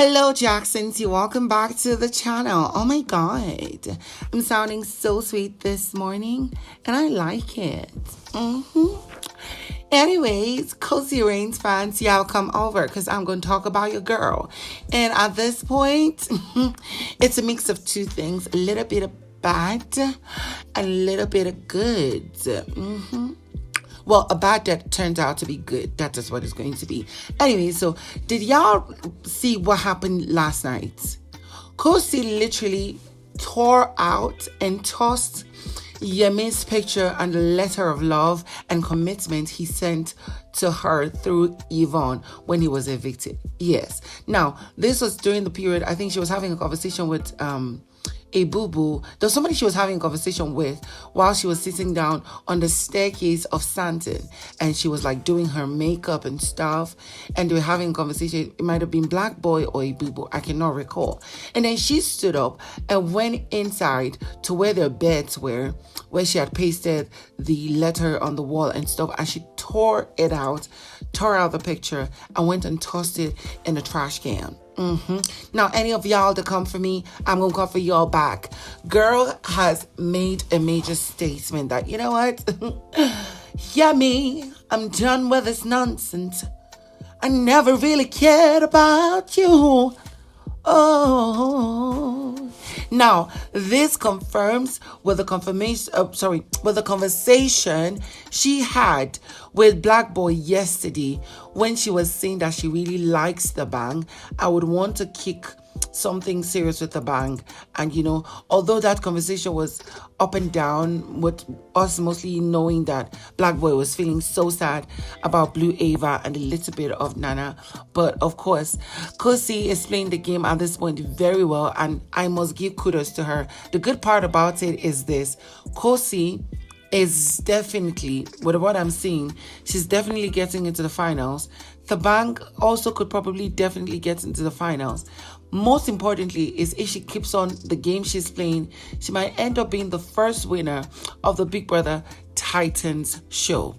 Hello, Jacksons. Welcome back to the channel. Oh my God. I'm sounding so sweet this morning, and I like it. Anyways, Cosi Reigns fans, y'all come over because I'm going to talk about your girl. And at this point, it's a mix of two things. A little bit of bad, a little bit of good. Well, a bad that turned out to be good. That is what it's going to be. Anyway, so did y'all see what happened last night? Cosi literally tore out and tossed Yemi'S picture and the letter of love and commitment he sent to her through Yvonne when he was evicted. Yes. Now, this was during the period, I think she was having a conversation with ebubu. There was somebody she was having a conversation with while she was sitting down on the staircase of Santon, and she was like doing her makeup and stuff, and they were having a conversation. It might have been Black Boy or ebubu, I cannot recall. And then she stood up and went inside to where their beds were, where she had pasted the letter on the wall and stuff, and she tore out the picture and went and tossed it in the trash can. Now, any of y'all to come for me, I'm going to come for y'all back. Girl has made a major statement that, you know what? Yummy, I'm done with this nonsense. I never really cared about you. Oh. Now, this confirms with the conversation she had with Black Boy yesterday when she was saying that she really likes Thabang. I would want to kick something serious with Thabang. And although that conversation was up and down, with us mostly knowing that Black Boy was feeling so sad about Blue Ava and a little bit of Nana, but of course Cosi is playing the game at this point very well, and I must give kudos to her. The good part about it is this: Cosi is definitely, with what I'm seeing, she's definitely getting into the finals. Thabang also could probably definitely get into the finals. Most importantly is if she keeps on the game she's playing, she might end up being the first winner of the Big Brother Titans show.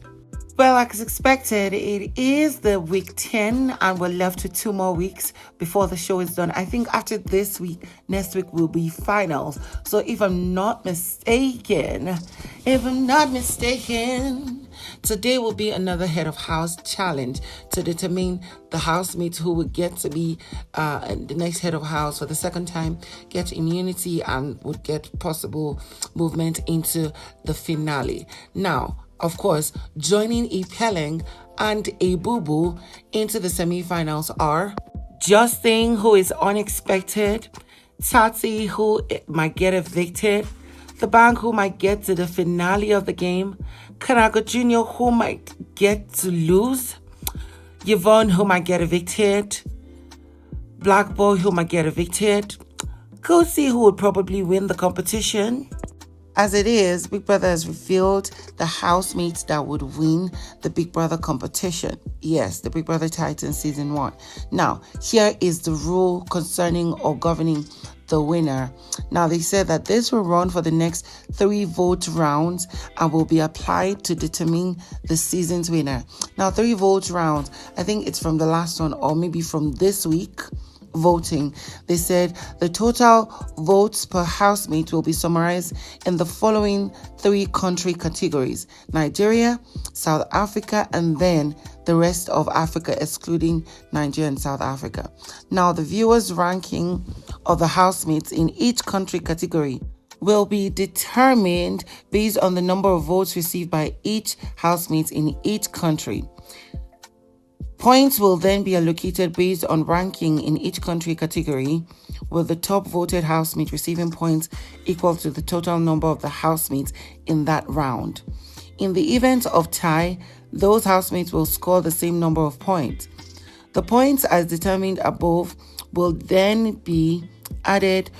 Well, as expected, it is the week 10 and we're left with 2 more weeks before the show is done. I think after this week, next week will be finals. So if I'm not mistaken, today will be another head of house challenge to determine the housemates who will get to be the next head of house for the second time, get immunity, and would get possible movement into the finale. Now, of course, joining ipeleng and ebubu into the semi-finals are Justin, who is unexpected, Tsatsi, who might get evicted, Thabang, who might get to the finale of the game, Kanaga Jr., who might get to lose, Yvonne, who might get evicted, Black Boy, who might get evicted, Cosi, who would probably win the competition. As it is, Big Brother has revealed the housemates that would win the Big Brother competition. Yes, the Big Brother Titans Season 1. Now, here is the rule concerning or governing the winner. Now, they said that this will run for the next 3 vote rounds and will be applied to determine the season's winner. Now, 3 vote rounds, I think it's from the last one or maybe from this week. Voting. They said the total votes per housemate will be summarized in the following 3 country categories: Nigeria, South Africa, and then the rest of Africa, excluding Nigeria and South Africa. Now, the viewers' ranking of the housemates in each country category will be determined based on the number of votes received by each housemate in each country. Points will then be allocated based on ranking in each country category, with the top voted housemate receiving points equal to the total number of the housemates in that round. In the event of tie, those housemates will score the same number of points. The points as determined above will then be added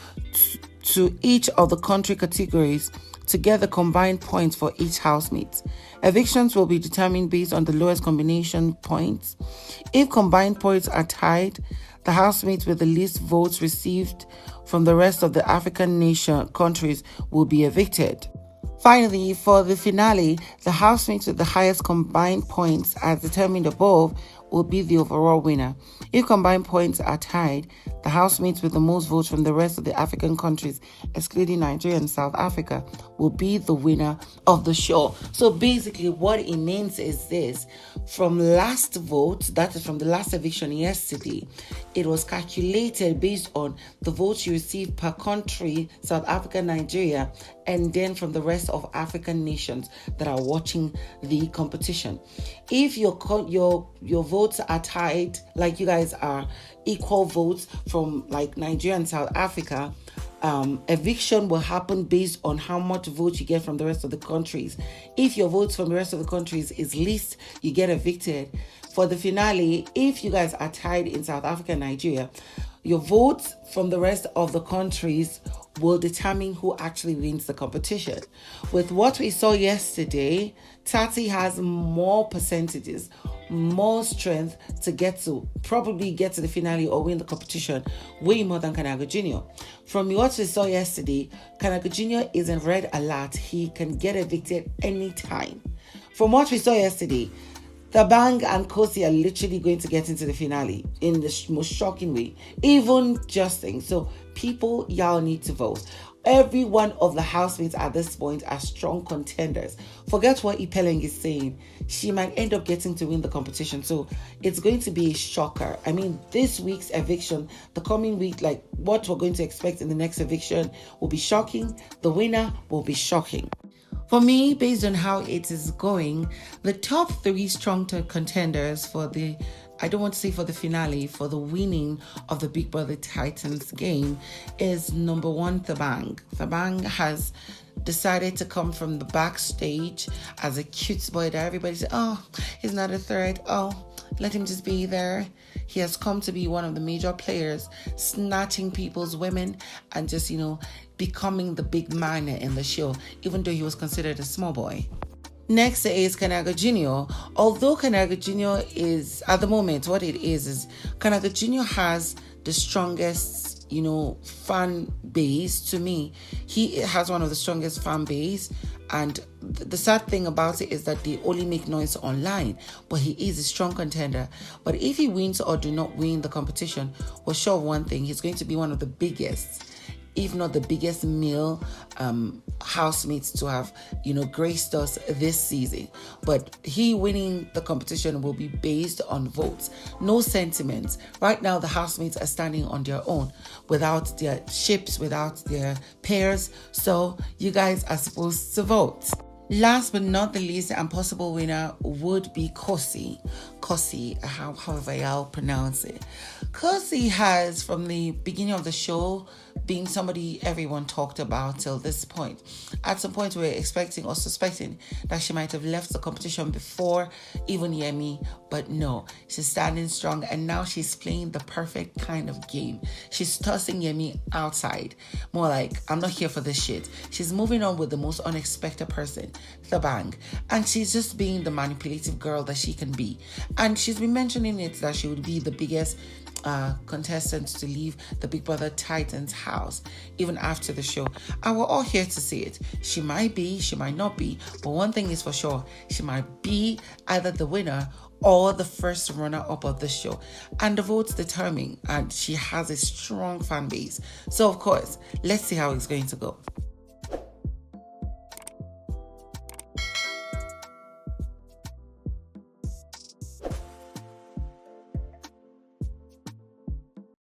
to each of the country categories to get the combined points for each housemate. Evictions will be determined based on the lowest combination points. If combined points are tied, the housemates with the least votes received from the rest of the African countries will be evicted. Finally, for the finale, the housemates with the highest combined points as determined above will be the overall winner. If combined points are tied, the housemates with the most votes from the rest of the African countries, excluding Nigeria and South Africa, will be the winner of the show. So basically what it means is this: from last vote, that is from the last eviction yesterday, it was calculated based on the votes you received per country, South Africa, Nigeria, and then from the rest of African nations that are watching the competition. If your votes are tied, like you guys are equal votes from like Nigeria and South Africa, eviction will happen based on how much votes you get from the rest of the countries. If your votes from the rest of the countries is least, you get evicted. For the finale, if you guys are tied in South Africa and Nigeria, your votes from the rest of the countries will determine who actually wins the competition. With what we saw yesterday, Tsatsi has more percentages, more strength to probably get to the finale or win the competition way more than Kanaga Jr. From what we saw yesterday, Kanaga Jr. is in red alert. He can get evicted anytime. From what we saw yesterday, Thabang and Cosi are literally going to get into the finale in the most shocking way. Even Justin. So people, y'all need to vote. Every one of the housemates at this point are strong contenders. Forget what ipeleng is saying. She might end up getting to win the competition. So it's going to be a shocker. I mean, this week's eviction, the coming week, like what we're going to expect in the next eviction will be shocking. The winner will be shocking. For me, based on how it is going, the top 3 strong contenders for the, I don't want to say for the finale, for the winning of the Big Brother Titans game is number 1, Thabang. Thabang has decided to come from the backstage as a cute boy that everybody said, oh, he's not a threat. Oh, let him just be there. He has come to be one of the major players, snatching people's women and just, becoming the big man in the show, even though he was considered a small boy. Next is Kanaga Jr. Although Kanaga Jr. is, at the moment, what it is Kanaga Jr. has the strongest, fan base. To me, he has one of the strongest fan base. And the sad thing about it is that they only make noise online, but he is a strong contender. But if he wins or do not win the competition, we're sure of one thing: he's going to be one of the biggest, if not the biggest male housemates to have, graced us this season. But he winning the competition will be based on votes, no sentiments. Right now, the housemates are standing on their own, without their ships, without their pairs. So you guys are supposed to vote. Last but not the least, and possible winner would be Cosi, however y'all pronounce it. Cosi has, from the beginning of the show, been somebody everyone talked about till this point. At some point, we were expecting or suspecting that she might have left the competition before even Yemi, but no, she's standing strong, and now she's playing the perfect kind of game. She's tossing Yemi outside, more like, I'm not here for this shit. She's moving on with the most unexpected person, Thabang, and she's just being the manipulative girl that she can be. And she's been mentioning it that she would be the biggest contestants to leave the Big Brother Titans house even after the show, and we're all here to see it. She might be, she might not be, but one thing is for sure: she might be either the winner or the first runner-up of the show, and the votes determine, and she has a strong fan base. So of course, let's see how it's going to go.